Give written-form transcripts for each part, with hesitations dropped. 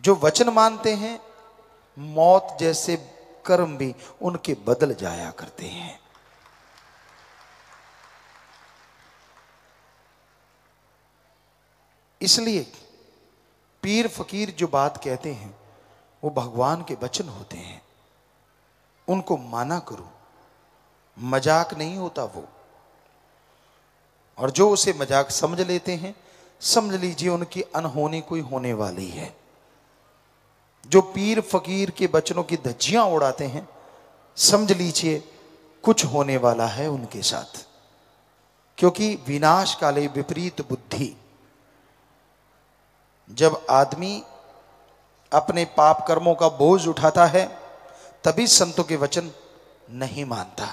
जो वचन मानते हैं, मौत जैसे कर्म भी उनके बदल जाया करते हैं। इसलिए पीर फकीर जो बात कहते हैं वो भगवान के वचन होते हैं, उनको माना करो, मजाक नहीं होता वो। और जो उसे मजाक समझ लेते हैं, समझ लीजिए उनकी अनहोनी कोई होने वाली है। जो पीर फकीर के वचनों की धज्जियां उड़ाते हैं, समझ लीजिए कुछ होने वाला है उनके साथ। क्योंकि विनाश काले विपरीत बुद्धि, जब आदमी अपने पाप कर्मों का बोझ उठाता है तभी संतों के वचन नहीं मानता,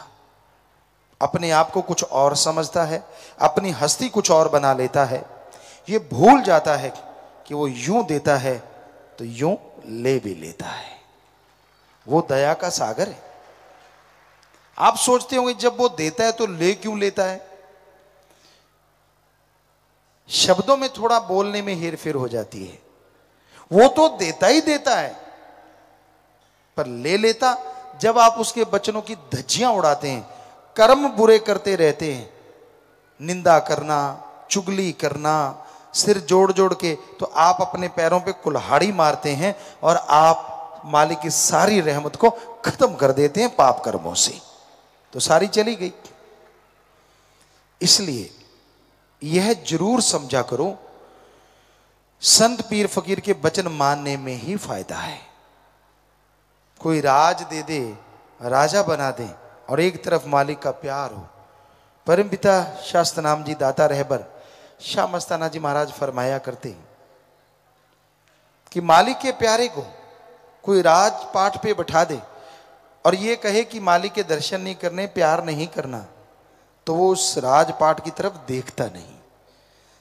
अपने आप को कुछ और समझता है, अपनी हस्ती कुछ और बना लेता है। ये भूल जाता है कि वो यूं देता है तो यूं ले भी लेता है। वो दया का सागर है। आप सोचते होंगे जब वो देता है तो ले क्यों लेता है? शब्दों में थोड़ा बोलने में हेरफेर हो जाती है। वो तो देता ही देता है, पर ले लेता जब आप उसके वचनों की धज्जियां उड़ाते हैं, कर्म बुरे करते रहते हैं, निंदा करना, चुगली करना, सिर जोड़ जोड़ के, तो आप अपने पैरों पे कुल्हाड़ी मारते हैं और आप मालिक की सारी रहमत को खत्म कर देते हैं पाप कर्मों से, तो सारी चली गई। इसलिए यह जरूर समझा करो, संत पीर फकीर के वचन मानने में ही फायदा है। कोई राज दे दे, राजा बना दे, और एक तरफ मालिक का प्यार हो। परमपिता शास्त्र नाम जी दाता रहबर शाह मस्ताना जी महाराज फरमाया करते कि मालिक के प्यारे को कोई राजपाट पे बैठा दे और ये कहे कि मालिक के दर्शन नहीं करने, प्यार नहीं करना, तो वो उस राजपाट की तरफ देखता नहीं।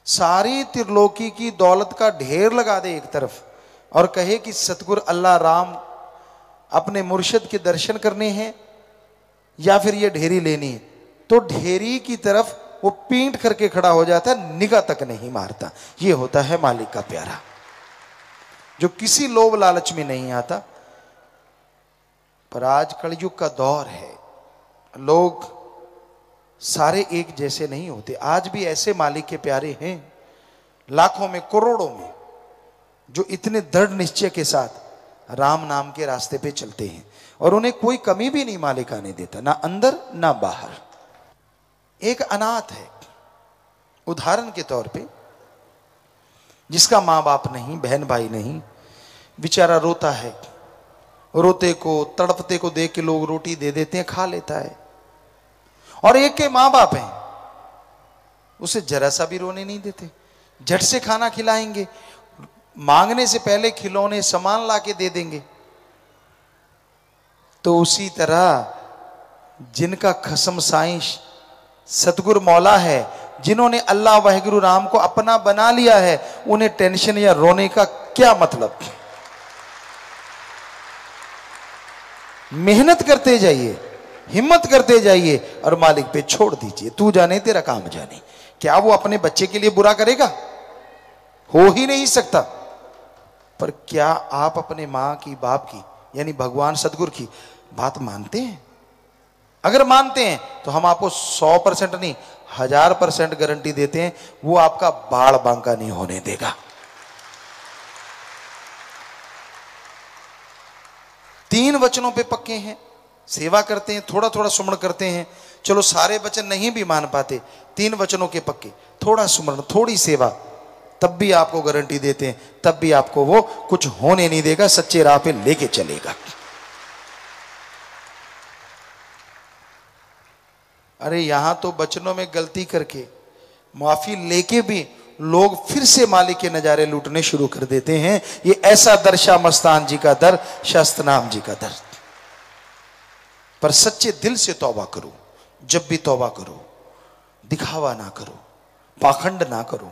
सारी त्रिलोकी की दौलत का ढेर लगा दे एक तरफ और कहे कि सतगुरु अल्लाह राम अपने मुर्शिद के दर्शन करने हैं या फिर ये ढेरी लेनी है, तो ढेरी की तरफ वो पींट करके खड़ा हो जाता है, निगाह तक नहीं मारता। ये होता है मालिक का प्यारा, जो किसी लोभ लालच में नहीं आता। पर आज कलयुग का दौर है, लोग सारे एक जैसे नहीं होते। आज भी ऐसे मालिक के प्यारे हैं, लाखों में करोड़ों में, जो इतने दृढ़ निश्चय के साथ राम नाम के रास्ते पे चलते हैं और उन्हें कोई कमी भी नहीं मालिक आने देता, ना अंदर ना बाहर। एक अनाथ है, उदाहरण के तौर पे, जिसका मां बाप नहीं, बहन भाई नहीं, बेचारा रोता है, रोते को तड़पते को देख के लोग रोटी दे देते हैं, खा लेता है। और एक के मां बाप हैं, उसे जरा सा भी रोने नहीं देते, झट से खाना खिलाएंगे, मांगने से पहले खिलौने सामान लाके दे देंगे। तो उसी तरह जिनका खसम साईं सतगुरु मौला है, जिन्होंने अल्लाह वाहिगुरु राम को अपना बना लिया है, उन्हें टेंशन या रोने का क्या मतलब? मेहनत करते जाइए, हिम्मत करते जाइए और मालिक पे छोड़ दीजिए। तू जाने तेरा काम जाने। क्या वो अपने बच्चे के लिए बुरा करेगा? हो ही नहीं सकता। पर क्या आप अपने मां की, बाप की, यानी भगवान सतगुरु की बात मानते हैं? अगर मानते हैं तो हम आपको 100% नहीं 1000% गारंटी देते हैं, वो आपका बाड़ बांका नहीं होने देगा। 3 वचनों पे पक्के हैं, सेवा करते हैं, थोड़ा थोड़ा सुमरण करते हैं, चलो सारे वचन नहीं भी मान पाते, 3 वचनों के पक्के, थोड़ा सुमरण, थोड़ी सेवा, तब भी आपको गारंटी देते हैं, तब भी आपको वो कुछ होने नहीं देगा, सच्चे राह पे लेके चलेगा। अरे यहां तो वचनों में गलती करके, माफी लेके भी लोग फिर से मालिक के नजारे लूटने शुरू कर देते हैं। ये ऐसा दर शाह मस्तान जी का दर, शास्त्र नाम जी का दर। पर सच्चे दिल से तौबा करो, जब भी तौबा करो, दिखावा ना करो, पाखंड ना करो।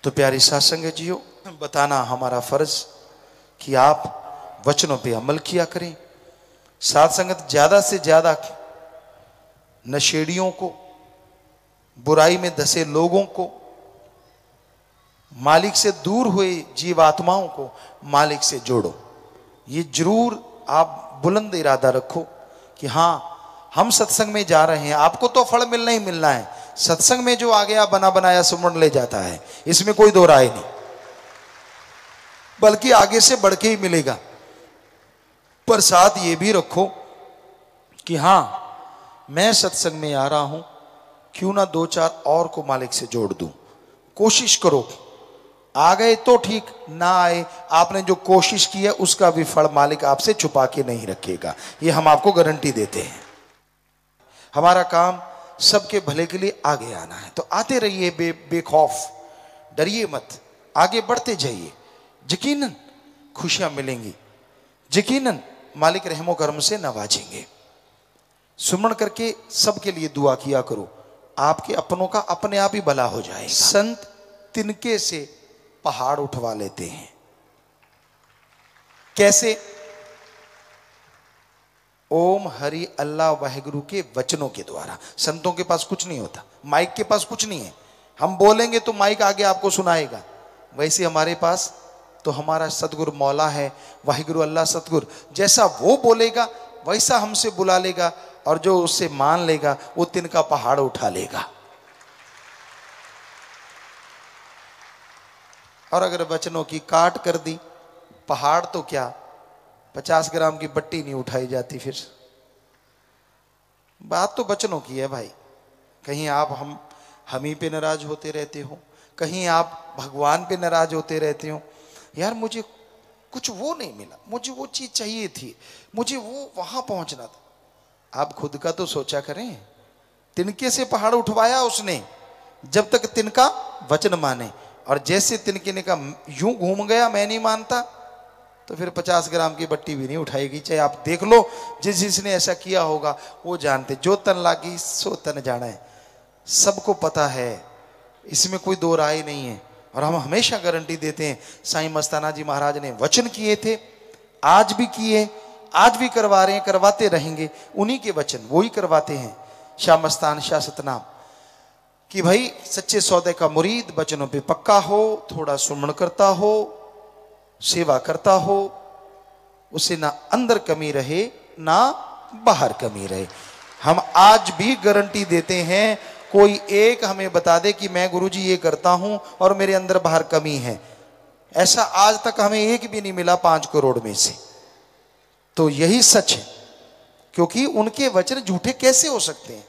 तो प्यारी सासंग जियो, बताना हमारा फर्ज कि आप वचनों पे अमल किया करें। साथ संगत ज्यादा से ज्यादा नशेड़ियों को, बुराई में धसे लोगों को, मालिक से दूर हुए जीवात्माओं को मालिक से जोड़ो। ये जरूर आप बुलंद इरादा रखो कि हाँ हम सत्संग में जा रहे हैं, आपको तो फल मिलना ही मिलना है। सत्संग में जो आ गया बना बनाया सुमरण ले जाता है, इसमें कोई दो राय नहीं, बल्कि आगे से बढ़ के ही मिलेगा। पर साथ ये भी रखो कि हाँ मैं सत्संग में आ रहा हूं, क्यों ना दो चार और को मालिक से जोड़ दूं। कोशिश करो, आ गए तो ठीक, ना आए आपने जो कोशिश की है उसका भी फल मालिक आपसे छुपा के नहीं रखेगा, ये हम आपको गारंटी देते हैं। हमारा काम सबके भले के लिए आगे आना है, तो आते रहिए बेखौफ, डरिए मत, आगे बढ़ते जाइए। यकीनन खुशियां मिलेंगी, यकीनन मालिक रहमो करम से नवाजेंगे। सुमरण करके सबके लिए दुआ किया करो, आपके अपनों का अपने आप ही भला हो जाएगा। संत तिनके से पहाड़ उठवा लेते हैं। कैसे? ओम हरि अल्लाह वाहिगुरु के वचनों के द्वारा। संतों के पास कुछ नहीं होता, माइक के पास कुछ नहीं है, हम बोलेंगे तो माइक आगे आपको सुनाएगा। वैसे हमारे पास तो हमारा सतगुरु मौला है, वाहिगुरु अल्लाह सतगुरु, जैसा वो बोलेगा वैसा हमसे बुला लेगा, और जो उससे मान लेगा वो तिनका पहाड़ उठा लेगा। और अगर वचनों की काट कर दी, पहाड़ तो क्या 50 ग्राम की बट्टी नहीं उठाई जाती। फिर बात तो वचनों की है भाई। कहीं आप हम ही पे नाराज होते रहते हो, कहीं आप भगवान पे नाराज होते रहते हो, यार मुझे कुछ वो नहीं मिला, मुझे वो चीज चाहिए थी, मुझे वो वहां पहुंचना था। आप खुद का तो सोचा करें। तिनके से पहाड़ उठवाया उसने, जब तक तिनका वचन माने, और जैसे तिनके ने कहा यूं घूम गया मैं नहीं मानता, तो फिर 50 ग्राम की बट्टी भी नहीं उठाएगी। चाहे आप देख लो, जिसने ऐसा किया होगा वो जानते, जो तन लागी सो तन जाना है, सबको पता है, इसमें कोई दो राय नहीं है। और हम हमेशा गारंटी देते हैं, साईं मस्ताना जी महाराज ने वचन किए थे, आज भी किए, आज भी करवा रहे हैं, करवाते रहेंगे। उन्हीं के वचन वो ही करवाते हैं। शाह मस्तान शाह सतनाम कि भाई सच्चे सौदे का मुरीद वचनों पे पक्का हो, थोड़ा सुमरण करता हो, सेवा करता हो, उसे ना अंदर कमी रहे ना बाहर कमी रहे। हम आज भी गारंटी देते हैं, कोई एक हमें बता दे कि मैं गुरुजी ये करता हूं और मेरे अंदर बाहर कमी है, ऐसा आज तक हमें एक भी नहीं मिला 5 करोड़ में से। तो यही सच है, क्योंकि उनके वचन झूठे कैसे हो सकते हैं।